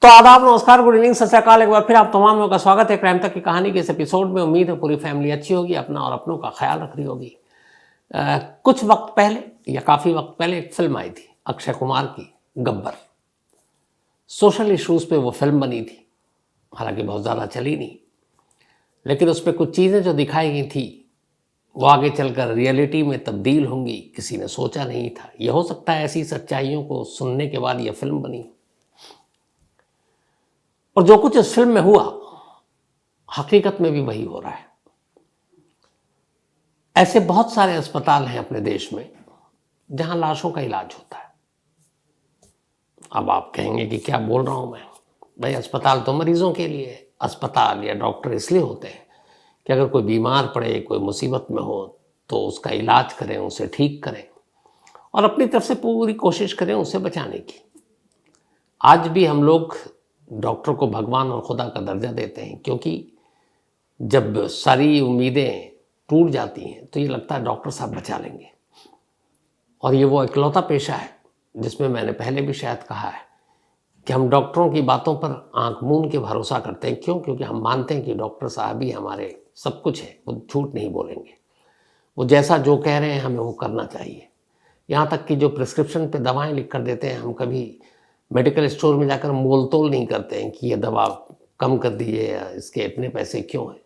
तो आदाब, नमस्कार, गुड इवनिंग, सत श्री अकाल। एक बार फिर आप तमाम लोगों का स्वागत है क्राइम तक की कहानी के इस एपिसोड में। उम्मीद है पूरी फैमिली अच्छी होगी, अपना और अपनों का ख्याल रख रही होगी। कुछ वक्त पहले या काफ़ी वक्त पहले एक फिल्म आई थी अक्षय कुमार की, गब्बर। सोशल इश्यूज़ पे वो फिल्म बनी थी, हालांकि बहुत ज़्यादा चली नहीं, लेकिन उस पर कुछ चीज़ें जो दिखाई गई थी वो आगे चलकर रियलिटी में तब्दील होंगी, किसी ने सोचा नहीं था। यह हो सकता है ऐसी सच्चाइयों को सुनने के बाद यह फिल्म बनी। और जो कुछ इस फिल्म में हुआ हकीकत में भी वही हो रहा है। ऐसे बहुत सारे अस्पताल हैं अपने देश में जहां लाशों का इलाज होता है। अब आप कहेंगे कि क्या बोल रहा हूं मैं, भाई अस्पताल तो मरीजों के लिए है। अस्पताल या डॉक्टर इसलिए होते हैं कि अगर कोई बीमार पड़े, कोई मुसीबत में हो तो उसका इलाज करें, उसे ठीक करें और अपनी तरफ से पूरी कोशिश करें उसे बचाने की। आज भी हम लोग डॉक्टर को भगवान और खुदा का दर्जा देते हैं, क्योंकि जब सारी उम्मीदें टूट जाती हैं तो ये लगता है डॉक्टर साहब बचा लेंगे। और ये वो इकलौता पेशा है जिसमें मैंने पहले भी शायद कहा है कि हम डॉक्टरों की बातों पर आंख मूंद के भरोसा करते हैं। क्यों? क्योंकि हम मानते हैं कि डॉक्टर साहब ही हमारे सब कुछ है, वो झूठ नहीं बोलेंगे। वो जैसा जो कह रहे हैं हमें वो करना चाहिए। यहाँ तक कि जो प्रिस्क्रिप्शन पे दवाएं लिख कर देते हैं, हम कभी मेडिकल स्टोर में जाकर मोल तोल नहीं करते हैं कि ये दवा कम कर दीजिए या इसके इतने पैसे क्यों हैं।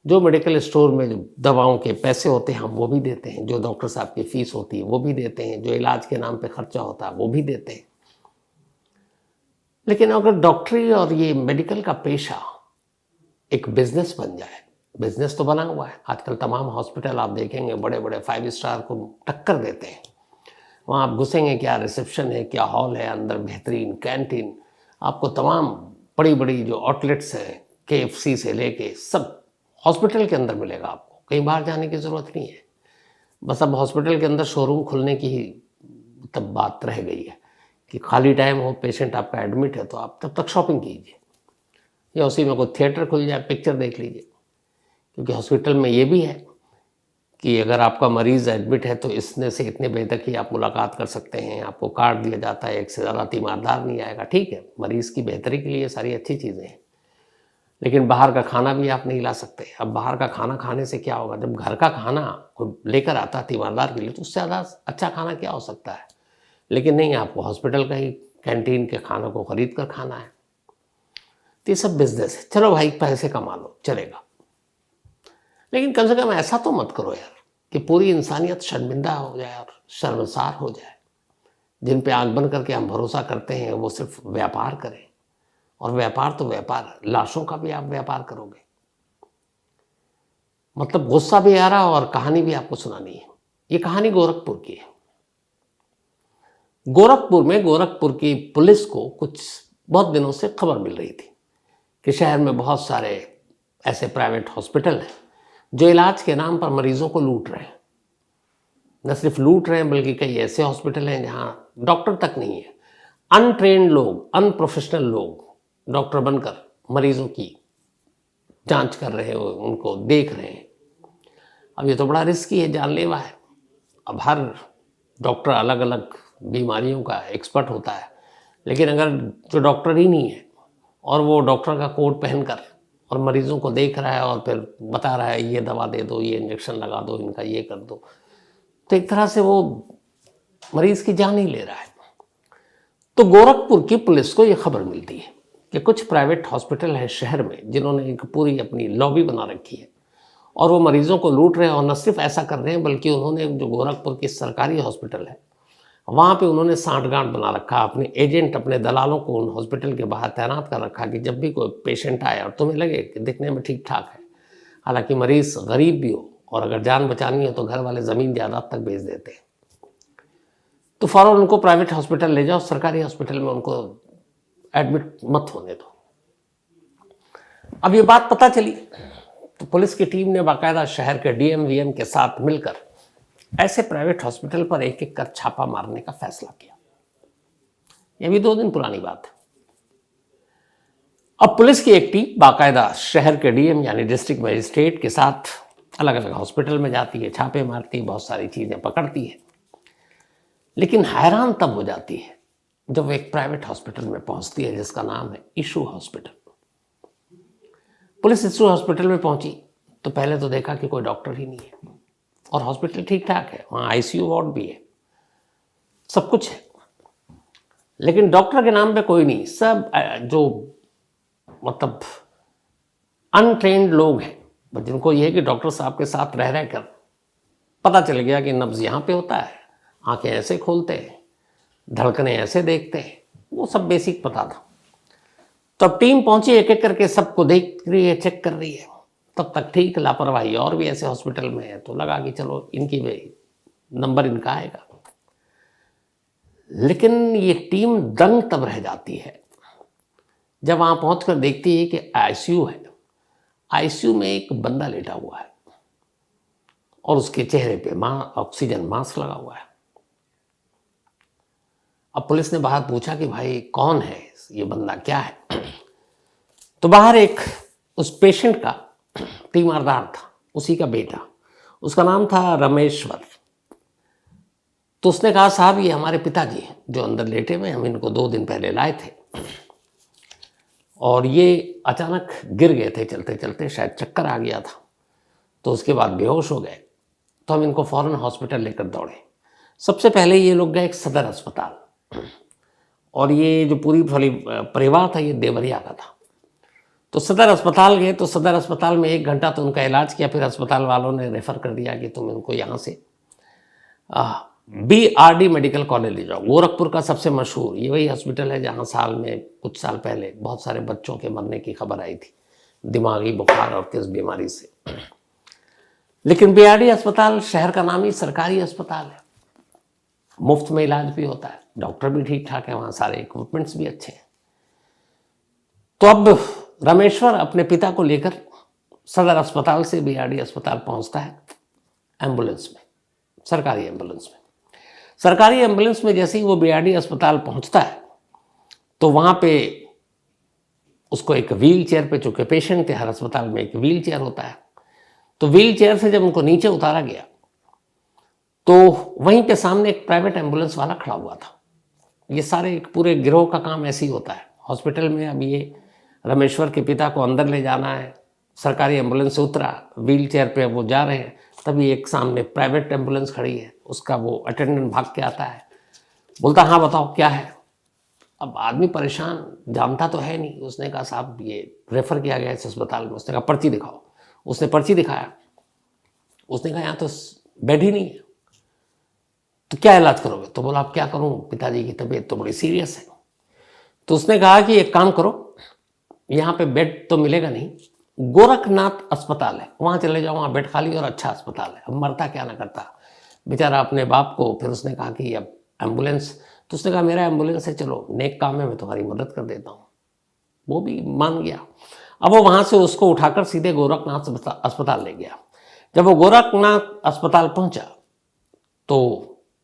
जो मेडिकल स्टोर में जो दवाओं के पैसे होते हैं हम वो भी देते हैं, जो डॉक्टर साहब की फीस होती है वो भी देते हैं, जो इलाज के नाम पे खर्चा होता है वो भी देते हैं। लेकिन अगर डॉक्टरी और ये मेडिकल का पेशा एक बिजनेस बन जाए, बिजनेस तो बना हुआ है आजकल। तमाम हॉस्पिटल आप देखेंगे बड़े बड़े 5 स्टार को टक्कर देते हैं। वहाँ आप घुसेंगे, क्या रिसेप्शन है, क्या हॉल है, अंदर बेहतरीन कैंटीन, आपको तमाम बड़ी बड़ी जो आउटलेट्स हैं KFC से लेके सब हॉस्पिटल के अंदर मिलेगा। आपको कहीं बाहर जाने की ज़रूरत नहीं है। बस अब हॉस्पिटल के अंदर शोरूम खुलने की ही तब बात रह गई है कि खाली टाइम हो, पेशेंट आपका एडमिट है तो आप तब तक शॉपिंग कीजिए, या उसी में कोई थिएटर खुल जाए, पिक्चर देख लीजिए। क्योंकि हॉस्पिटल में ये भी है कि अगर आपका मरीज़ एडमिट है तो इसने से इतने बजे तक ही आप मुलाकात कर सकते हैं, आपको कार्ड दिया जाता है, एक से ज़्यादा तीमारदार नहीं आएगा। ठीक है, मरीज़ की बेहतरी के लिए सारी अच्छी चीज़ें हैं, लेकिन बाहर का खाना भी आप नहीं ला सकते। अब बाहर का खाना खाने से क्या होगा? जब घर का खाना कोई लेकर आता है तीमारदार के लिए तो उससे ज़्यादा अच्छा खाना क्या हो सकता है। लेकिन नहीं, आपको हॉस्पिटल का ही कैंटीन के खानों को ख़रीद कर खाना है। तो ये सब बिजनेस है। चलो भाई, पैसे कमा लो, चलेगा, लेकिन कम से कम ऐसा तो मत करो यार कि पूरी इंसानियत शर्मिंदा हो जाए और शर्मसार हो जाए। जिन पे आंख बंद करके हम भरोसा करते हैं वो सिर्फ व्यापार करें, और व्यापार तो व्यापार, लाशों का भी आप व्यापार करोगे। मतलब गुस्सा भी आ रहा और कहानी भी आपको सुनानी है। ये कहानी गोरखपुर की है। गोरखपुर में गोरखपुर की पुलिस को कुछ बहुत दिनों से खबर मिल रही थी कि शहर में बहुत सारे ऐसे प्राइवेट हॉस्पिटल हैं जो इलाज के नाम पर मरीजों को लूट रहे हैं। न सिर्फ लूट रहे हैं बल्कि कई ऐसे हॉस्पिटल हैं जहां डॉक्टर तक नहीं है। अनट्रेन्ड लोग, अनप्रोफेशनल लोग डॉक्टर बनकर मरीजों की जांच कर रहे हैं, उनको देख रहे हैं। अब ये तो बड़ा रिस्की है, जानलेवा है। अब हर डॉक्टर अलग अलग बीमारियों का एक्सपर्ट होता है, लेकिन अगर जो डॉक्टर ही नहीं है और वो डॉक्टर का कोट पहनकर और मरीजों को देख रहा है और फिर बता रहा है ये दवा दे दो, ये इंजेक्शन लगा दो, इनका ये कर दो, तो एक तरह से वो मरीज की जान ही ले रहा है। तो गोरखपुर की पुलिस को ये खबर मिलती है कि कुछ प्राइवेट हॉस्पिटल है शहर में जिन्होंने एक पूरी अपनी लॉबी बना रखी है और वो मरीजों को लूट रहे हैं। और न सिर्फ ऐसा कर रहे हैं बल्कि उन्होंने जो गोरखपुर की सरकारी हॉस्पिटल है वहाँ पे उन्होंने सांठगांठ बना रखा, अपने एजेंट, अपने दलालों को उन हॉस्पिटल के बाहर तैनात कर रखा कि जब भी कोई पेशेंट आए और तुम्हें लगे कि दिखने में ठीक ठाक है, हालांकि मरीज गरीब भी हो और अगर जान बचानी है तो घर वाले ज़मीन जायदाद तक बेच देते हैं, तो फ़ौरन उनको प्राइवेट हॉस्पिटल ले जाओ, सरकारी हॉस्पिटल में उनको एडमिट मत होने दो। अब ये बात पता चली तो पुलिस की टीम ने बाकायदा शहर के DM VM के साथ मिलकर ऐसे प्राइवेट हॉस्पिटल पर एक एक कर छापा मारने का फैसला किया। यह भी 2 दिन पुरानी बात है। अब पुलिस की एक टीम बाकायदा शहर के DM यानी डिस्ट्रिक्ट मजिस्ट्रेट के साथ अलग अलग हॉस्पिटल में जाती है, छापे मारती है, बहुत सारी चीजें पकड़ती है। लेकिन हैरान तब हो जाती है जब वो एक प्राइवेट हॉस्पिटल में पहुंचती है जिसका नाम है issue hospital. Police issue hospital में पहुंची तो पहले तो देखा कि कोई डॉक्टर ही नहीं है और हॉस्पिटल ठीक ठाक है, वहाँ आईसीयू वार्ड भी है, सब कुछ है, लेकिन डॉक्टर के नाम पे कोई नहीं। सब जो मतलब अनट्रेन्ड लोग हैं, जिनको ये है कि डॉक्टर साहब के साथ रह रह कर पता चल गया कि नब्ज यहाँ पे होता है, आंखें ऐसे खोलते हैं, धड़कने ऐसे देखते हैं, वो सब बेसिक पता था। तो अब टीम पहुंची, एक एक करके सबको देख रही है, चेक कर रही है। तब तक ठीक, लापरवाही और भी ऐसे हॉस्पिटल में है, तो लगा कि चलो इनकी भी नंबर इनका आएगा। लेकिन ये टीम दंग तब रह जाती है जब वहां पहुंचकर देखती है कि आईसीयू है, आईसीयू में एक बंदा लेटा हुआ है और उसके चेहरे पे ऑक्सीजन मास्क लगा हुआ है। अब पुलिस ने बाहर पूछा कि भाई कौन है ये बंदा, क्या है? तो बाहर एक उस पेशेंट का तीमारदार था, उसी का बेटा, उसका नाम था रमेश्वर। तो उसने कहा साहब ये हमारे पिताजी हैं जो अंदर लेटे हुए, हम इनको 2 दिन पहले लाए थे और ये अचानक गिर गए थे चलते चलते, शायद चक्कर आ गया था, तो उसके बाद बेहोश हो गए। तो हम इनको फौरन हॉस्पिटल लेकर दौड़े। सबसे पहले ये लोग गए एक सदर अस्पताल, और ये जो पूरी परिवार था ये देवरिया का था। तो सदर अस्पताल गए, तो सदर अस्पताल में 1 घंटा तो उनका इलाज किया, फिर अस्पताल वालों ने रेफ़र कर दिया कि तुम इनको यहाँ से BRD मेडिकल कॉलेज ले जाओ। गोरखपुर का सबसे मशहूर ये वही हॉस्पिटल है जहाँ साल में कुछ साल पहले बहुत सारे बच्चों के मरने की खबर आई थी, दिमागी बुखार और किस बीमारी से। लेकिन BRD अस्पताल शहर का नामी सरकारी अस्पताल है, मुफ्त में इलाज भी होता है, डॉक्टर भी ठीक ठाक है, वहाँ सारे इक्विपमेंट्स भी अच्छे हैं। तो अब रामेश्वर अपने पिता को लेकर सदर अस्पताल से BRD अस्पताल पहुँचता है एम्बुलेंस में, सरकारी एम्बुलेंस में। सरकारी एम्बुलेंस में जैसे ही वो BRD अस्पताल पहुँचता है तो वहाँ पे उसको एक व्हील चेयर पे, चूँकि पेशेंट थे, हर अस्पताल में एक व्हील चेयर होता है, तो व्हील चेयर से जब उनको नीचे उतारा गया तो वहीं पे सामने एक प्राइवेट एम्बुलेंस वाला खड़ा हुआ था। ये सारे एक पूरे गिरोह का काम ऐसे ही होता है हॉस्पिटल में। अब ये रामेश्वर के पिता को अंदर ले जाना है, सरकारी एम्बुलेंस से उतरा, व्हील चेयर पे वो जा रहे हैं, तभी एक सामने प्राइवेट एम्बुलेंस खड़ी है, उसका वो अटेंडेंट भाग के आता है, बोलता हाँ बताओ क्या है। अब आदमी परेशान, जानता तो है नहीं। उसने कहा साहब ये रेफ़र किया गया इस अस्पताल में। उसने कहा पर्ची दिखाओ। उसने पर्ची दिखाया, उसने कहा यहाँ तो बेड ही नहीं है, तो क्या इलाज करोगे? तो बोला अब क्या करूँ, पिताजी की तबीयत तो बड़ी सीरियस है। तो उसने कहा कि एक काम करो, यहाँ पे बेड तो मिलेगा नहीं, गोरखनाथ अस्पताल है, वहाँ चले जाओ, वहाँ बेड खाली और अच्छा अस्पताल है। अब मरता क्या ना करता बेचारा अपने बाप को। फिर उसने कहा कि अब एम्बुलेंस, तो उसने कहा मेरा एम्बुलेंस है, चलो नेक काम है, मैं तुम्हारी मदद कर देता हूँ। वो भी मान गया। अब वो वहाँ से उसको उठाकर सीधे गोरखनाथ अस्पताल ले गया। जब वो गोरखनाथ अस्पताल पहुँचा तो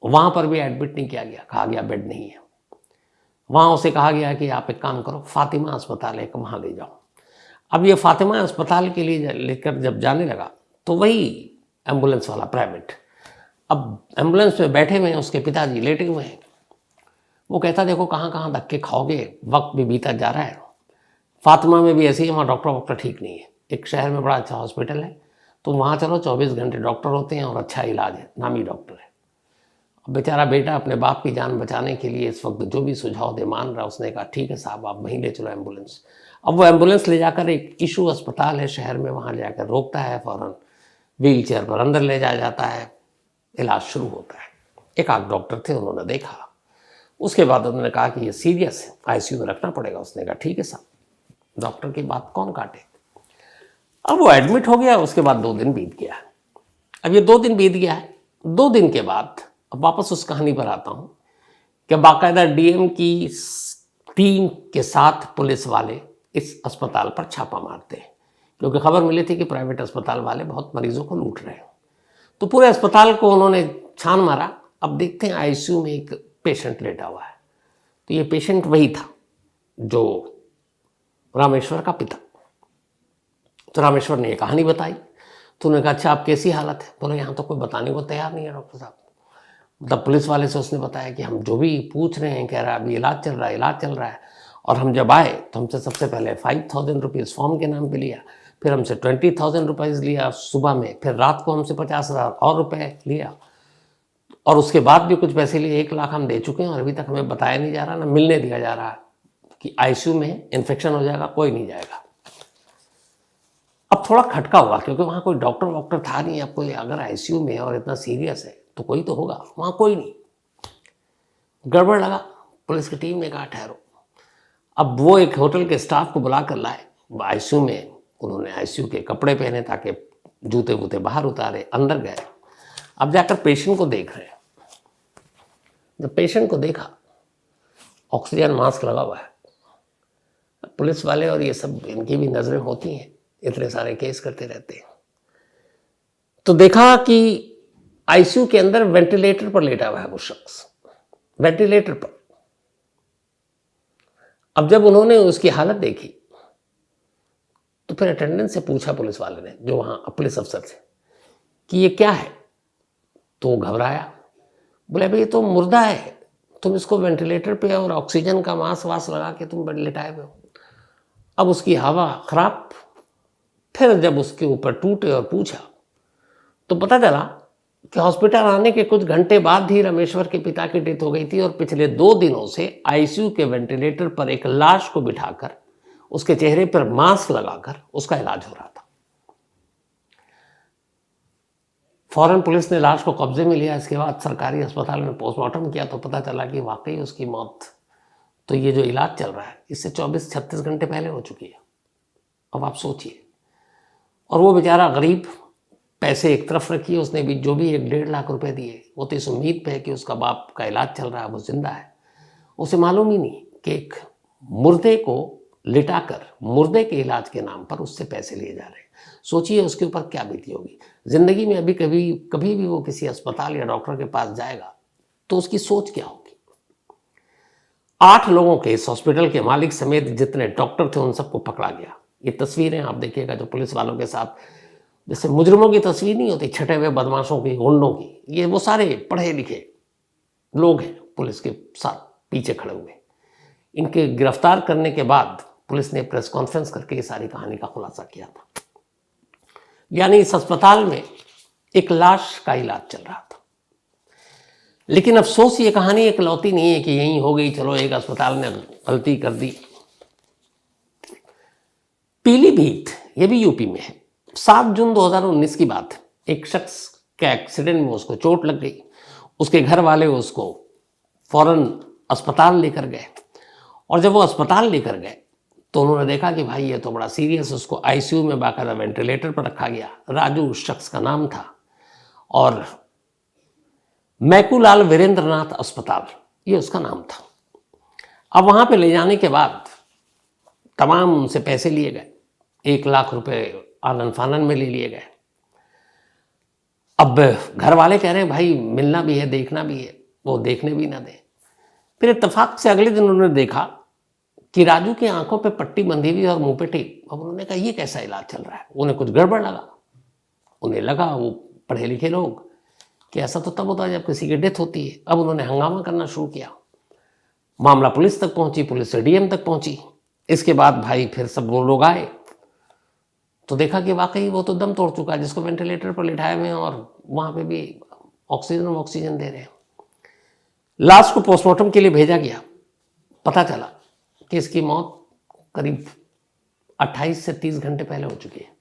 वहाँ पर भी एडमिट नहीं किया गया, कहा गया बेड नहीं है। वहाँ उसे कहा गया कि आप एक काम करो, फातिमा अस्पताल है, वहाँ ले जाओ। अब ये फातिमा अस्पताल के लिए लेकर जब जाने लगा तो वही एम्बुलेंस वाला प्राइवेट, अब एम्बुलेंस में बैठे हुए हैं उसके पिताजी, लेटे हुए हैं। वो कहता देखो कहाँ कहाँ धक्के खाओगे, वक्त भी बीता जा रहा है। फातिमा में भी ऐसे ही, वहाँ डॉक्टर ठीक नहीं है। एक शहर में बड़ा अच्छा हॉस्पिटल है, तो वहाँ चलो, 24 घंटे डॉक्टर होते हैं और अच्छा इलाज है, नामी डॉक्टर है। अब बेचारा बेटा अपने बाप की जान बचाने के लिए इस वक्त जो भी सुझाव दे मान रहा। उसने कहा ठीक है साहब आप वहीं ले चलो एम्बुलेंस। अब वो एम्बुलेंस ले जाकर एक इशू अस्पताल है शहर में, वहाँ ले जाकर रोकता है, फ़ौरन व्हील चेयर पर अंदर ले जाया जाता है, इलाज शुरू होता है। एक आध डॉक्टर थे, उन्होंने देखा, उसके बाद उन्होंने कहा कि ये सीरियस है, आईसीयू में रखना पड़ेगा। उसने कहा ठीक है साहब, डॉक्टर की बात कौन काटे। अब वो एडमिट हो गया। उसके बाद 2 दिन बीत गया। अब ये 2 दिन बीत गया है। 2 दिन के बाद अब वापस उस कहानी पर आता हूँ कि बाकायदा डीएम की टीम के साथ पुलिस वाले इस अस्पताल पर छापा मारते हैं, क्योंकि खबर मिली थी कि प्राइवेट अस्पताल वाले बहुत मरीजों को लूट रहे हैं। तो पूरे अस्पताल को उन्होंने छान मारा। अब देखते हैं आईसीयू में एक पेशेंट लेटा हुआ है, तो ये पेशेंट वही था जो रामेश्वर का पिता। तो रामेश्वर ने ये कहानी बताई। तो उन्होंने कहा अच्छा आप कैसी हालत है? बोले यहाँ तो कोई बताने को तैयार नहीं है डॉक्टर साहब। मतलब पुलिस वाले से उसने बताया कि हम जो भी पूछ रहे हैं, कह रहा है अभी इलाज चल रहा है। और हम जब आए तो हमसे सबसे पहले 5000 रुपीज़ फॉर्म के नाम पे लिया, फिर हमसे 20,000 रुपीज़ लिया सुबह में, फिर रात को हमसे 50,000 और रुपये लिया, और उसके बाद भी कुछ पैसे लिए। 1 लाख हम दे चुके हैं और अभी तक हमें बताया नहीं जा रहा, ना मिलने दिया जा रहा कि आईसीयू में इन्फेक्शन हो जाएगा, कोई नहीं जाएगा। अब थोड़ा खटका हुआ क्योंकि वहाँ कोई डॉक्टर वॉक्टर था नहीं। अब कोई अगर आईसीयू में और इतना सीरियस है तो कोई तो होगा, वहाँ कोई नहीं। गड़बड़ लगा। पुलिस की टीम ने कहा ठहरो। अब वो एक होटल के स्टाफ को बुला कर लाए आईसीयू में। उन्होंने आईसीयू के कपड़े पहने ताकि जूते वूते बाहर उतारे, अंदर गए। अब जाकर पेशेंट को देख रहे हैं। जब पेशेंट को देखा, ऑक्सीजन मास्क लगा हुआ है। पुलिस वाले और ये सब, इनकी भी नजरें होती हैं, इतने सारे केस करते रहते हैं। तो देखा कि आईसीयू के अंदर वेंटिलेटर पर लेटा हुआ है वो शख्स, वेंटिलेटर पर। अब जब उन्होंने उसकी हालत देखी तो फिर अटेंडेंट से पूछा पुलिस वाले ने, जो वहां पुलिस अफसर थे, कि ये क्या है। तो घबराया, बोले भाई ये तो मुर्दा है, तुम इसको वेंटिलेटर पे और ऑक्सीजन का मास्क वास्क लगा के तुम लेटाए हुए हो। अब उसकी हवा खराब। फिर जब उसके ऊपर टूटे और पूछा तो पता चला कि हॉस्पिटल आने के कुछ घंटे बाद ही रमेश्वर के पिता की डेथ हो गई थी, और पिछले 2 दिनों से आईसीयू के वेंटिलेटर पर एक लाश को बिठाकर उसके चेहरे पर मास्क लगाकर उसका इलाज हो रहा था। फौरन पुलिस ने लाश को कब्जे में लिया। इसके बाद सरकारी अस्पताल में पोस्टमार्टम किया तो पता चला कि वाकई उसकी मौत तो ये जो इलाज चल रहा है इससे 24-36 घंटे पहले हो चुकी है। अब आप सोचिए। और वो बेचारा गरीब, पैसे एक तरफ रखिए, उसने भी जो भी 1-1.5 लाख रुपए दिए, वो तो इस उम्मीद पे है कि उसका बाप का इलाज चल रहा है, वो जिंदा है। उसे मालूम ही नहीं कि एक मुर्दे को लिटाकर मुर्दे के इलाज के नाम पर उससे पैसे लिए जा रहे हैं। सोचिए उसके ऊपर क्या बीती होगी। जिंदगी में अभी कभी भी वो किसी अस्पताल या डॉक्टर के पास जाएगा तो उसकी सोच क्या होगी। 8 लोगों के इस हॉस्पिटल के मालिक समेत जितने डॉक्टर थे उन सबको पकड़ा गया। ये तस्वीरें आप देखिएगा जो पुलिस वालों के साथ, जैसे मुजरिमों की तस्वीर नहीं होती, छठे हुए बदमाशों की, गुंडों की, ये वो सारे पढ़े लिखे लोग हैं पुलिस के साथ पीछे खड़े हुए। इनके गिरफ्तार करने के बाद पुलिस ने प्रेस कॉन्फ्रेंस करके ये सारी कहानी का खुलासा किया था। यानी इस अस्पताल में एक लाश का इलाज चल रहा था। लेकिन अफसोस ये कहानी इकलौती नहीं है कि यहीं हो गई, चलो एक अस्पताल ने गलती कर दी। पीलीभीत, ये भी यूपी में है, 7 जून 2019 की बात है। एक शख्स के एक्सीडेंट में उसको चोट लग गई। उसके घर वाले उसको फौरन अस्पताल लेकर गए, और जब वो अस्पताल लेकर गए तो उन्होंने देखा कि भाई ये तो बड़ा सीरियस है। उसको आईसीयू में बाकायदा वेंटिलेटर पर रखा गया। राजू उस शख्स का नाम था, और मैकूलाल वीरेंद्रनाथ अस्पताल ये उसका नाम था। अब वहां पे ले जाने के बाद तमाम उनसे पैसे लिए गए, 1 लाख रुपए आनन फानन में ले लिए गए। अब घर वाले कह रहे हैं भाई मिलना भी है, देखना भी है, वो देखने भी ना दे। फिर इत्तेफाक से अगले दिन उन्होंने देखा कि राजू की आंखों पे पट्टी बंधी हुई और मुंह पे टेप। अब उन्होंने कहा ये कैसा इलाज चल रहा है। उन्हें कुछ गड़बड़ लगा। उन्हें लगा, वो पढ़े लिखे लोग, कि ऐसा तो तब होता है जब किसी की डेथ होती है। अब उन्होंने हंगामा करना शुरू किया। मामला पुलिस तक पहुंची, पुलिस से डीएम तक पहुंची। इसके बाद भाई फिर सब वो लोग आए तो देखा कि वाकई वो तो दम तोड़ चुका है, जिसको वेंटिलेटर पर लिटाए हुए हैं और वहां पे भी ऑक्सीजन दे रहे हैं। लाश को पोस्टमार्टम के लिए भेजा गया। पता चला कि इसकी मौत करीब 28 से 30 घंटे पहले हो चुकी है।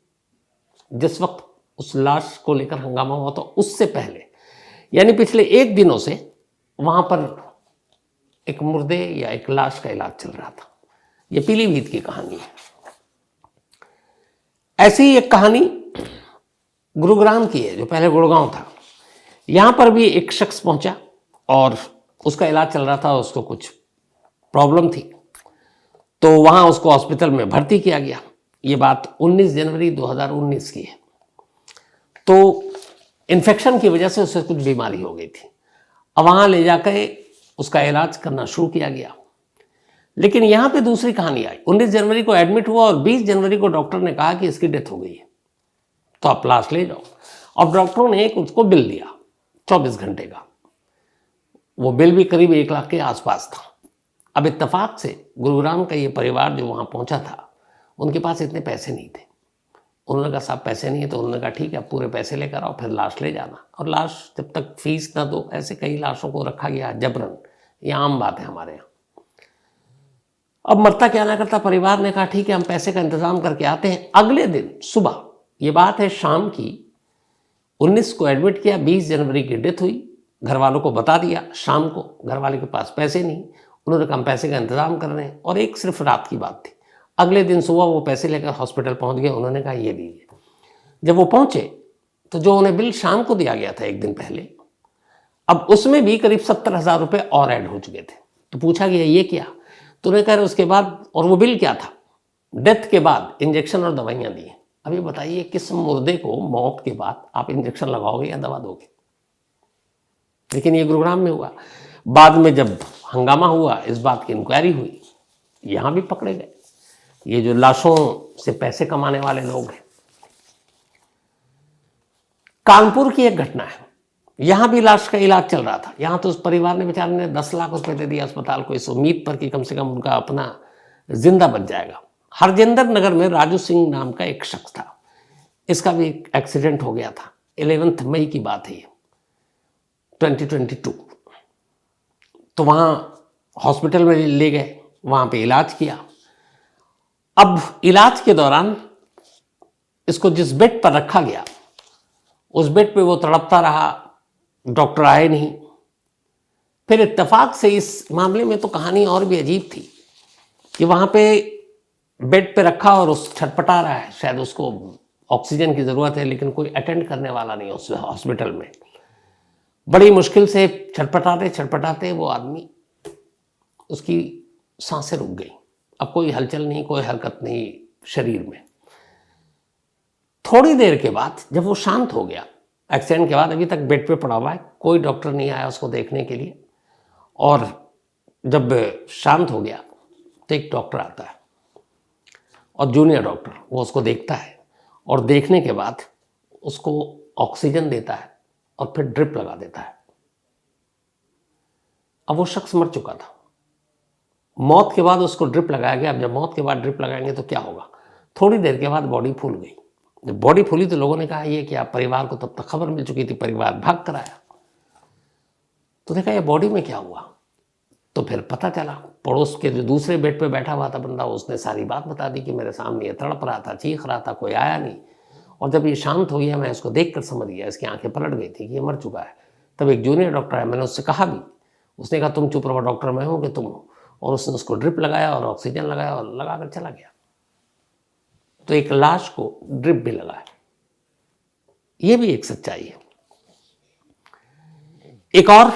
जिस वक्त उस लाश को लेकर हंगामा हुआ तो उससे पहले, यानी पिछले 1 दिनों से वहां पर एक मुर्दे या एक लाश का इलाज चल रहा था। यह पीलीभीत की कहानी है। ऐसी ही एक कहानी गुरुग्राम की है, जो पहले गुड़गांव था। यहां पर भी एक शख्स पहुंचा और उसका इलाज चल रहा था। उसको कुछ प्रॉब्लम थी तो वहां उसको हॉस्पिटल में भर्ती किया गया। ये बात 19 जनवरी 2019 की है। तो इन्फेक्शन की वजह से उसे कुछ बीमारी हो गई थी। अब वहां ले जाकर उसका इलाज करना शुरू किया गया। लेकिन यहां पे दूसरी कहानी आई। 19 जनवरी को एडमिट हुआ और 20 जनवरी को डॉक्टर ने कहा कि इसकी डेथ हो गई है, तो आप लाश ले जाओ। और डॉक्टरों ने उसको बिल दिया 24 घंटे का। वो बिल भी करीब 1 लाख के आसपास था। अब इत्तेफाक से गुरुग्राम का ये परिवार जो वहाँ पहुँचा था, उनके पास इतने पैसे नहीं थे। उन्होंने कहा साहब पैसे नहीं है, तो उन्होंने कहा ठीक है आप पूरे पैसे लेकर आओ, फिर लाश ले जाना। और लाश जब तक फीस ना दो, ऐसे कई लाशों को रखा गया जबरन, ये आम बात है हमारे यहाँ। अब मरता क्या ना करता, परिवार ने कहा ठीक है हम पैसे का इंतजाम करके आते हैं। अगले दिन सुबह, ये बात है शाम की, 19 को एडमिट किया, 20 जनवरी की डेथ हुई। घर वालों को बता दिया शाम को, घर वाले के पास पैसे नहीं, उन्होंने कहा हम पैसे का इंतजाम कर रहे हैं। और एक सिर्फ रात की बात थी। अगले दिन सुबह वो पैसे लेकर हॉस्पिटल पहुंच गए। उन्होंने कहा ये लीजिए। जब वो पहुंचे तो जो उन्हें बिल शाम को दिया गया था 1 दिन पहले, अब उसमें भी करीब 70,000 रुपये और ऐड हो चुके थे। तो पूछा गया ये क्या, तो उन्हें कह रहे उसके बाद, और वो बिल क्या था, डेथ के बाद इंजेक्शन और दवाइयाँ दी। अब ये बताइए किस मुर्दे को मौत के बाद आप इंजेक्शन लगाओगे या दवा दोगे। लेकिन ये गुरुग्राम में हुआ। बाद में जब हंगामा हुआ, इस बात की इंक्वायरी हुई, यहाँ भी पकड़े गए ये जो लाशों से पैसे कमाने वाले लोग हैं। कानपुर की एक घटना है, यहां भी लाश का इलाज चल रहा था। यहां तो उस परिवार ने, बेचारे ने 10 लाख रुपए दे दिया अस्पताल को, इस उम्मीद पर कि कम से कम उनका अपना जिंदा बच जाएगा। हरजिंदर नगर में राजू सिंह नाम का एक शख्स था, इसका भी एक एक्सीडेंट हो गया था। 11 मई की बात है ये, 2022। तो वहां हॉस्पिटल में ले गए, वहां पे इलाज किया। अब इलाज के दौरान इसको जिस बेड पर रखा गया, उस बेड पे वो तड़पता रहा, डॉक्टर आए नहीं। फिर इत्तेफाक से इस मामले में तो कहानी और भी अजीब थी कि वहां पे बेड पे रखा और उस छटपटा रहा है, शायद उसको ऑक्सीजन की जरूरत है, लेकिन कोई अटेंड करने वाला नहीं उस हॉस्पिटल में। बड़ी मुश्किल से छटपटाते छटपटाते वो आदमी, उसकी सांसें रुक गई। अब कोई हलचल नहीं, कोई हरकत नहीं शरीर में। थोड़ी देर के बाद जब वो शांत हो गया, एक्सीडेंट के बाद अभी तक बेड पे पड़ा हुआ है, कोई डॉक्टर नहीं आया उसको देखने के लिए। और जब शांत हो गया तो एक डॉक्टर आता है, और जूनियर डॉक्टर, वो उसको देखता है और देखने के बाद उसको ऑक्सीजन देता है और फिर ड्रिप लगा देता है। अब वो शख्स मर चुका था, मौत के बाद उसको ड्रिप लगाया गया। अब जब मौत के बाद ड्रिप लगाएंगे तो क्या होगा। थोड़ी देर के बाद बॉडी फूल गई। जब बॉडी फूली तो लोगों ने कहा ये क्या, परिवार को तब तक खबर मिल चुकी थी, परिवार भाग कर आया। तो देखा ये बॉडी में क्या हुआ। तो फिर पता चला, पड़ोस के जो दूसरे बेड पे बैठा हुआ था बंदा, उसने सारी बात बता दी कि मेरे सामने ये तड़प रहा था, चीख रहा था, कोई आया नहीं। और जब ये शांत हो गया, मैं इसको देख कर समझ गया, इसकी आंखें पलट गई थी कि ये मर चुका है। तब एक जूनियर डॉक्टर है, मैंने उससे कहा भी, उसने कहा तुम चुप रहो डॉक्टर, मैं हूँ कि तुम हो। और उसने उसको ड्रिप लगाया और ऑक्सीजन लगाया और लगा कर चला गया। तो एक लाश को ड्रिप भी लगाया, ये भी एक सच्चाई है। एक और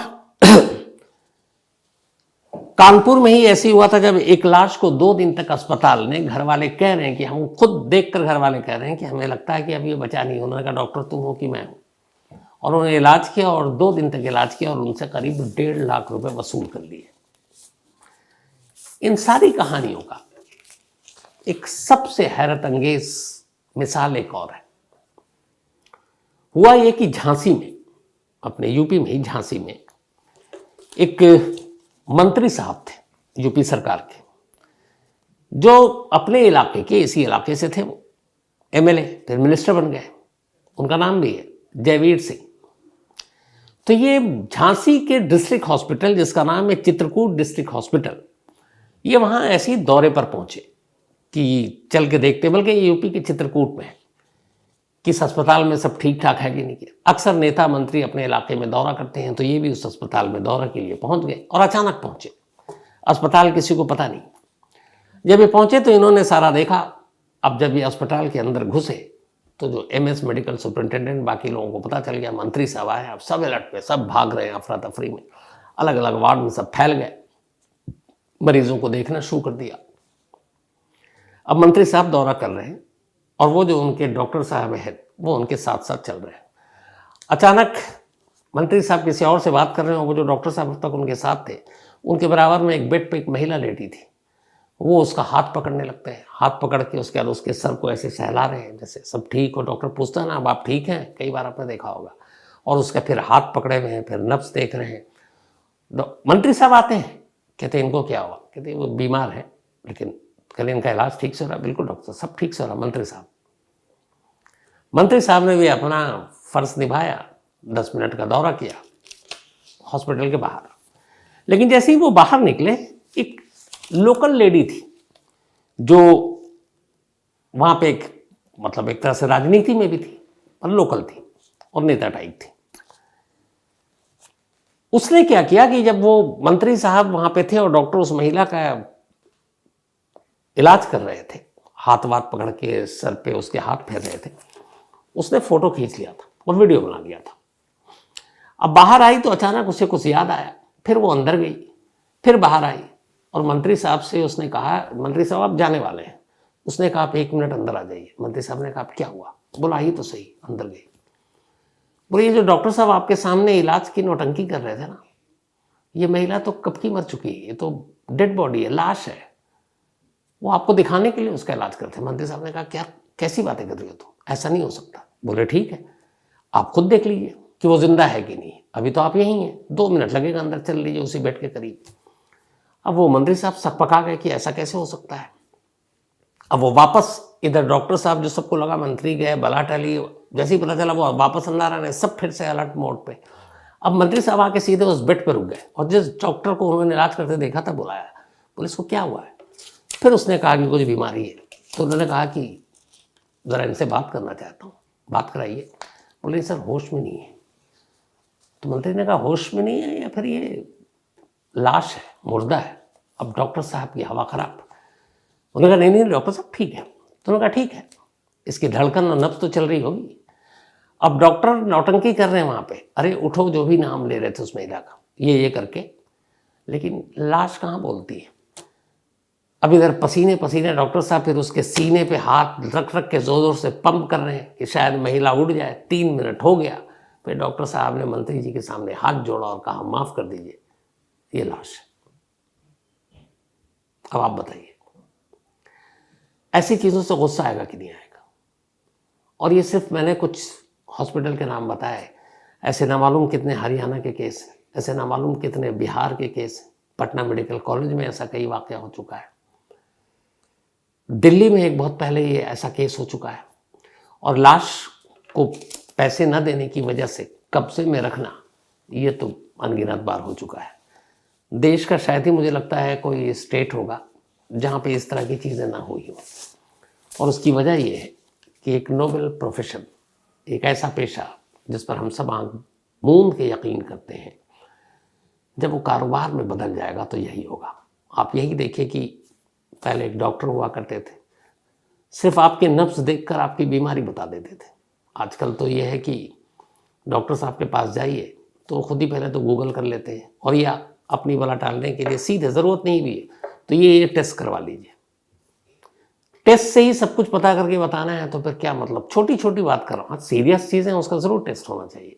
कानपुर में ही ऐसी हुआ था, जब एक लाश को 2 दिन तक अस्पताल ने, घर वाले कह रहे हैं कि हम खुद देखकर घर वाले कह रहे हैं कि हमें लगता है कि अभी ये बचा नहीं। उन्होंने कहा डॉक्टर तुम हो कि मैं हूं। और उन्होंने इलाज किया और 2 दिन तक इलाज किया और उनसे करीब 1.5 लाख रुपए वसूल कर लिए। इन सारी कहानियों का एक सबसे हैरत अंगेज मिसाल एक और है। हुआ ये कि झांसी में, अपने यूपी में ही झांसी में, एक मंत्री साहब थे यूपी सरकार के, जो अपने इलाके के, इसी इलाके से थे। वो एमएलए फिर मिनिस्टर बन गए। उनका नाम भी है जयवीर सिंह। तो ये झांसी के डिस्ट्रिक्ट हॉस्पिटल, जिसका नाम है चित्रकूट डिस्ट्रिक्ट हॉस्पिटल, ये वहाँ ऐसे ही दौरे पर पहुँचे कि चल के देखते, बल्कि ये यूपी के चित्रकूट में है, किस अस्पताल में सब ठीक ठाक है कि नहीं। अक्सर नेता मंत्री अपने इलाके में दौरा करते हैं, तो ये भी उस अस्पताल में दौरा के लिए पहुंच गए। और अचानक पहुंचे, अस्पताल किसी को पता नहीं। जब ये पहुंचे तो इन्होंने सारा देखा। अब जब ये अस्पताल के अंदर घुसे तो जो एमएस मेडिकल सुपरिटेंडेंट, बाकी लोगों को पता चल गया मंत्री साहब आए। अब सब अलर्ट पे, सब भाग रहे हैं अफरा तफरी में, अलग अलग वार्ड में सब फैल गए, मरीजों को देखना शुरू कर दिया। अब मंत्री साहब दौरा कर रहे हैं और वो जो उनके डॉक्टर साहब हैं वो उनके साथ साथ चल रहे हैं। अचानक मंत्री साहब किसी और से बात कर रहे हैं, वो जो डॉक्टर साहब तक उनके साथ थे, उनके बराबर में एक बेड पे एक महिला लेटी थी। वो उसका हाथ पकड़ने लगते हैं, हाथ पकड़ के उसके बाद उसके सर को ऐसे सहला रहे हैं जैसे सब ठीक हो। डॉक्टर पूछता है ना अब आप ठीक हैं, कई बार आपने देखा होगा। और उसका फिर हाथ पकड़े हुए हैं, फिर नब्ज देख रहे हैं। मंत्री साहब आते हैं, कहते हैं इनको क्या हुआ, कहते वो बीमार है, लेकिन कल इनका इलाज ठीक से हो रहा। बिल्कुल डॉक्टर सब ठीक से हो रहा। मंत्री साहब ने भी अपना फर्ज निभाया, 10 मिनट का दौरा किया हॉस्पिटल के बाहर। लेकिन जैसे ही वो बाहर निकले, एक लोकल लेडी थी जो वहां पे एक तरह से राजनीति में भी थी और लोकल थी और नेता टाइप थी। उसने क्या किया कि जब वो मंत्री साहब वहां पे थे और डॉक्टर उस महिला का इलाज कर रहे थे, हाथ वाथ पकड़ के सर पे उसके हाथ फेर रहे थे, उसने फोटो खींच लिया था और वीडियो बना लिया था। अब बाहर आई तो अचानक उसे कुछ याद आया, फिर वो अंदर गई, फिर बाहर आई और मंत्री साहब से उसने कहा, मंत्री साहब आप जाने वाले हैं। उसने कहा आप 1 मिनट अंदर आ जाइए। मंत्री साहब ने कहा क्या हुआ? बोला आइए तो सही। अंदर गई। बोले ये जो डॉक्टर साहब आपके सामने इलाज की नौटंकी कर रहे थे ना, ये महिला तो कब की मर चुकी है, ये तो डेड बॉडी है, लाश है, वो आपको दिखाने के लिए उसका इलाज करते हैं। मंत्री साहब ने कहा क्या कैसी बातें कर रही हो तुम, ऐसा नहीं हो सकता। बोले ठीक है, आप खुद देख लीजिए कि वो जिंदा है कि नहीं, अभी तो आप यहीं हैं, 2 मिनट लगेगा, अंदर चल लीजिए उसी बेड के करीब। अब वो मंत्री साहब सकपका गए कि ऐसा कैसे हो सकता है। अब वो वापस इधर डॉक्टर साहब, जो सबको लगा मंत्री गए, बला टली, जैसे ही पता चला वो वापस अंदर आने, सब फिर से अलर्ट मोड पे। अब मंत्री साहब आके सीधे उस बेड पर रुक गए और जिस डॉक्टर को उन्होंने इलाज करते देखा था बुलाया, बोले इसको क्या हुआ है। फिर उसने कहा कि कुछ बीमारी है। तो उन्होंने कहा कि ज़रा इनसे बात करना चाहता हूँ, बात कराइए। बोले सर होश में नहीं है। तो मंत्री ने कहा होश में नहीं है या फिर ये लाश है, मुर्दा है। अब डॉक्टर साहब की हवा खराब। उन्होंने कहा नहीं डॉक्टर साहब ठीक है। तो उन्होंने कहा ठीक है, इसकी धड़कन और नब्ज तो चल रही होगी। अब डॉक्टर नौटंकी कर रहे हैं वहाँ पे, अरे उठो, जो भी नाम ले रहे थे उस महिला का, ये करके, लेकिन लाश कहाँ बोलती है। अब इधर पसीने पसीने डॉक्टर साहब फिर उसके सीने पे हाथ रख के जोर जोर से पंप कर रहे हैं कि शायद महिला उठ जाए। 3 मिनट हो गया, फिर डॉक्टर साहब ने मंत्री जी के सामने हाथ जोड़ा और कहा माफ कर दीजिए, ये लाश है। अब आप बताइए, ऐसी चीज़ों से गुस्सा आएगा कि नहीं आएगा। और ये सिर्फ मैंने कुछ हॉस्पिटल के नाम बताए, ऐसे ना मालूम कितने हरियाणा के केस हैं, ऐसे ना मालूम कितने बिहार के केस हैं। पटना मेडिकल कॉलेज में ऐसा कई वाक़या हो चुका है। दिल्ली में एक बहुत पहले ये ऐसा केस हो चुका है। और लाश को पैसे न देने की वजह से कब्जे में रखना, ये तो अनगिनत बार हो चुका है। देश का शायद ही मुझे लगता है कोई स्टेट होगा जहाँ पे इस तरह की चीज़ें ना हुई हो। और उसकी वजह ये है कि एक नोबल प्रोफेशन, एक ऐसा पेशा जिस पर हम सब आंख मूंद के यकीन करते हैं, जब वो कारोबार में बदल जाएगा तो यही होगा। आप यही देखिए कि पहले एक डॉक्टर हुआ करते थे, सिर्फ आपके नब्ज देखकर आपकी बीमारी बता देते थे। आजकल तो ये है कि डॉक्टर साहब के पास जाइए तो खुद ही पहले तो गूगल कर लेते हैं, और या अपनी बला टालने के लिए सीधे ज़रूरत नहीं भी है तो ये टेस्ट करवा लीजिए। टेस्ट से ही सब कुछ पता करके बताना है तो फिर क्या मतलब, छोटी छोटी बात कर रहा हूँ, सीरियस चीज़ें उसका ज़रूर टेस्ट होना चाहिए।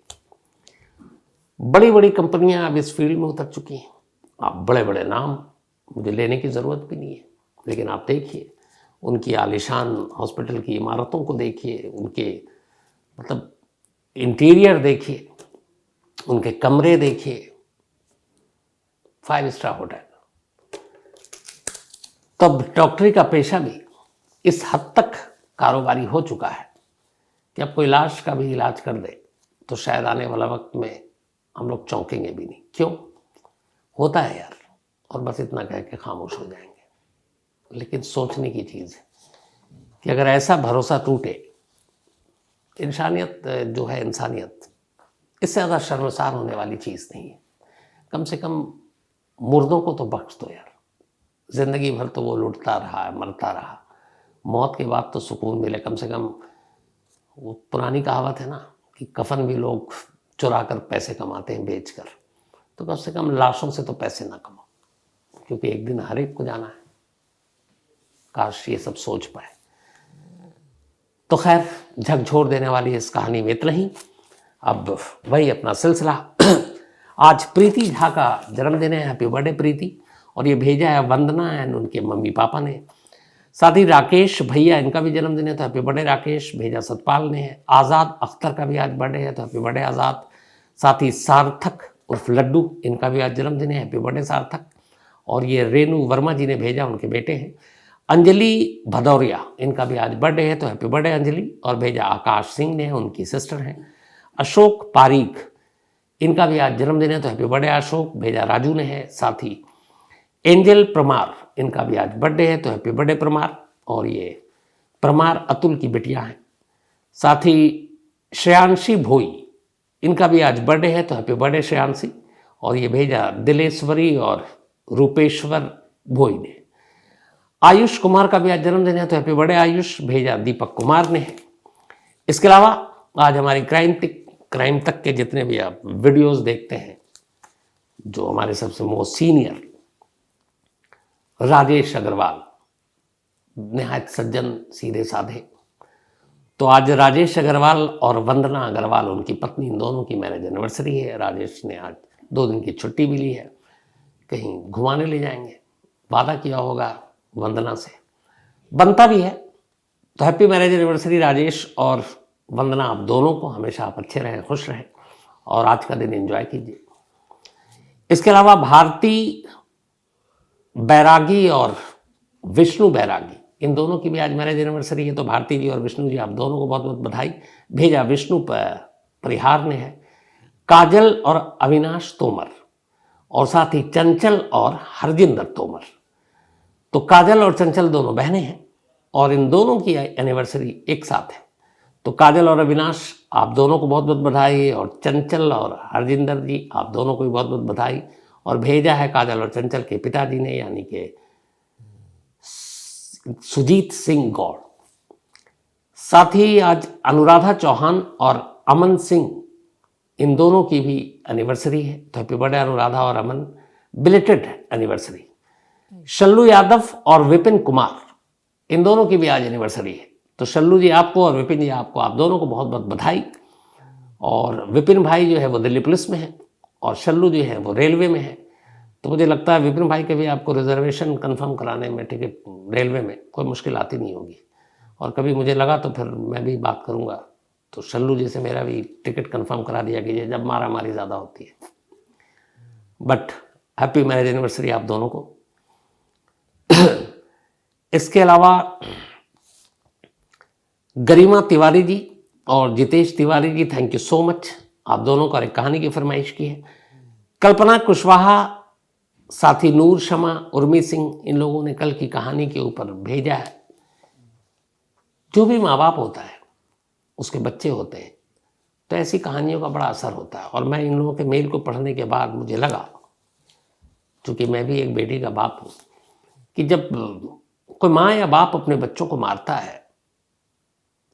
बड़ी बड़ी कंपनियां अब इस फील्ड में उतर चुकी हैं। आप बड़े बड़े नाम मुझे लेने की ज़रूरत भी नहीं है, लेकिन आप देखिए उनकी आलीशान हॉस्पिटल की इमारतों को देखिए, उनके मतलब इंटीरियर देखिए, उनके कमरे देखिए, 5 स्टार होटल। तब डॉक्टरी का पेशा भी इस हद तक कारोबारी हो चुका है कि अब कोई लाश का भी इलाज कर दे तो शायद आने वाला वक्त में हम लोग चौंकेंगे भी नहीं। क्यों होता है यार, और बस इतना कह के खामोश हो जाएंगे। लेकिन सोचने की चीज़ है कि अगर ऐसा भरोसा टूटे, इंसानियत जो है, इंसानियत इससे ज़्यादा शर्मसार होने वाली चीज़ नहीं है। कम से कम मुर्दों को तो बख्श दो यार, ज़िंदगी भर तो वो लुटता रहा, मरता रहा, मौत के बाद तो सुकून मिले। कम से कम वो पुरानी कहावत है ना कि कफन भी लोग चुरा कर पैसे कमाते हैं बेचकर, तो कम से कम लाशों से तो पैसे ना कमाओ, क्योंकि एक दिन हर एक को जाना है। काश ये सब सोच पाए। तो खैर, झकझोर देने वाली इस कहानी में इतना ही। अब वही अपना सिलसिला। आज प्रीति झा का जन्मदिन है, हैप्पी बर्थडे प्रीति। और ये भेजा है वंदना एंड उनके मम्मी पापा ने। साथ ही राकेश भैया, इनका भी जन्मदिन है तो हैप्पी बर्थडे राकेश, भेजा सतपाल ने है। आज़ाद अख्तर का भी आज बर्थडे है तो हैप्पी बर्थडे आज़ाद। साथ ही सार्थक उर्फ लड्डू, इनका भी आज जन्मदिन है, हैप्पी बर्थडे सार्थक। और ये रेणु वर्मा जी ने भेजा, उनके बेटे हैं। अंजलि भदौरिया, इनका भी आज बर्थडे है, तो हैप्पी बर्थडे अंजलि। और भेजा आकाश सिंह ने, उनकी सिस्टर हैं। अशोक पारीख, इनका भी आज जन्मदिन है, तो हैप्पी बर्थडे अशोक। भेजा राजू ने है। साथ ही एंजल परमार, इनका भी आज बर्थडे है, तो हैप्पी बर्थडे परमार। और ये परमार अतुल की बिटिया हैं। साथ ही श्रेयांशी भोई, इनका भी आज बर्थडे है, तो हैप्पी बर्थडे श्रेयांशी। और ये भेजा दिलेश्वरी और रूपेश्वर भोई ने। आयुष कुमार का भी आज जन्मदिन है, तो हैप्पी बर्थडे आयुष। भेजा दीपक कुमार ने है। इसके अलावा आज हमारी क्राइम तक के जितने भी आप वीडियोस देखते हैं, जो हमारे सबसे मोस्ट सीनियर राजेश अग्रवाल, निहायत सज्जन, सीधे साधे। तो आज राजेश अग्रवाल और वंदना अग्रवाल, उनकी पत्नी, इन दोनों की मैरिज एनिवर्सरी है। राजेश ने आज 2 दिन की छुट्टी भी ली है, कहीं घुमाने ले जाएंगे, वादा किया होगा वंदना से, बनता भी है। तो हैप्पी मैरिज एनिवर्सरी राजेश और वंदना, आप दोनों को हमेशा आप अच्छे रहें, खुश रहें और आज का दिन एंजॉय कीजिए। इसके अलावा भारती बैरागी और विष्णु बैरागी, इन दोनों की भी आज मैरिज एनिवर्सरी है। तो भारती जी और विष्णु जी, आप दोनों को बहुत बहुत बधाई। भेजा विष्णु परिहार ने है। काजल और अविनाश तोमर, और साथ ही चंचल और हरजिंदर तोमर। तो काजल और चंचल दोनों बहनें हैं और इन दोनों की एनिवर्सरी एक साथ है। तो काजल और अविनाश, आप दोनों को बहुत बहुत बधाई। और चंचल और हरजिंदर जी, आप दोनों को भी बहुत बहुत बधाई। और भेजा है काजल और चंचल के पिताजी ने, यानी कि सुजीत सिंह गौड़। साथ ही आज अनुराधा चौहान और अमन सिंह, इन दोनों की भी एनिवर्सरी है। तो हैप्पी बर्थडे अनुराधा और अमन, बिलेटेड एनिवर्सरी। शल्लू यादव और विपिन कुमार, इन दोनों की भी आज एनिवर्सरी है। तो शल्लू जी आपको और विपिन जी आपको, आप दोनों को बहुत बहुत बधाई। और विपिन भाई जो है वो दिल्ली पुलिस में है और शल्लू जी है वो रेलवे में है। तो मुझे लगता है विपिन भाई के भी आपको रिजर्वेशन कंफर्म कराने में, टिकट रेलवे में कोई मुश्किल आती नहीं होगी। और कभी मुझे लगा तो फिर मैं भी बात करूंगा, तो शल्लू जी से मेरा भी टिकट कंफर्म करा दिया कीजिए जब मारामारी ज़्यादा होती है। बट हैप्पी मैरिज एनिवर्सरी आप दोनों को। इसके अलावा गरिमा तिवारी जी और Jitesh Tiwari ji, thank you so much, आप दोनों को एक कहानी की फरमाइश की है। कल्पना कुशवाहा, साथी नूर शमा, उर्मी सिंह, इन लोगों ने कल की कहानी के ऊपर भेजा है। जो भी माँ बाप होता है, उसके बच्चे होते हैं, तो ऐसी कहानियों का बड़ा असर होता है। और मैं इन लोगों के मेल को पढ़ने के बाद मुझे लगा, चूँकि मैं भी एक बेटी का बाप हूँ, कि जब कोई माँ या बाप अपने बच्चों को मारता है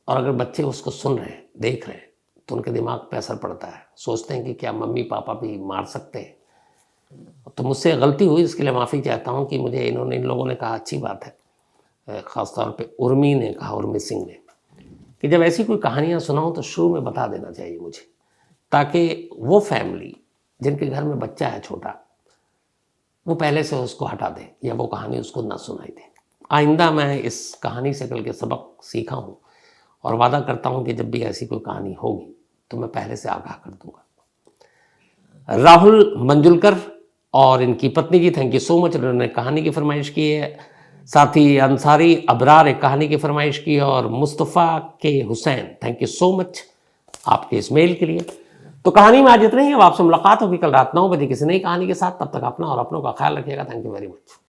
और अगर बच्चे उसको सुन रहे हैं, देख रहे हैं, तो उनके दिमाग पे असर पड़ता है। सोचते हैं कि क्या मम्मी पापा भी मार सकते हैं। तो मुझसे गलती हुई, इसके लिए माफ़ी चाहता हूँ कि मुझे इन लोगों ने कहा, अच्छी बात है, ख़ासतौर पे उर्मी ने कहा, उर्मी सिंह ने, कि जब ऐसी कोई कहानियाँ सुनाऊँ तो शुरू में बता देना चाहिए मुझे, ताकि वो फैमिली जिनके घर में बच्चा है छोटा, वो पहले से उसको हटा दे या वो कहानी उसको ना सुनाई दे। आइंदा मैं इस कहानी से कल के सबक सीखा हूँ और वादा करता हूँ कि जब भी ऐसी कोई कहानी होगी तो मैं पहले से आगाह कर दूंगा। राहुल मंजुलकर और इनकी पत्नी जी, थैंक यू सो मच, उन्होंने कहानी की फरमाइश की है। साथ ही अंसारी अबरार एक कहानी की फरमाइश की है। और मुस्तफ़ा के Hussain, thank you so much आपके इस मेल के लिए। तो कहानी में आज इतना ही। अब आपसे मुलाकात होगी कल रात 9 बजे किसी नई कहानी के साथ। तब तक अपना और अपनों का ख्याल रखिएगा। Thank you very much.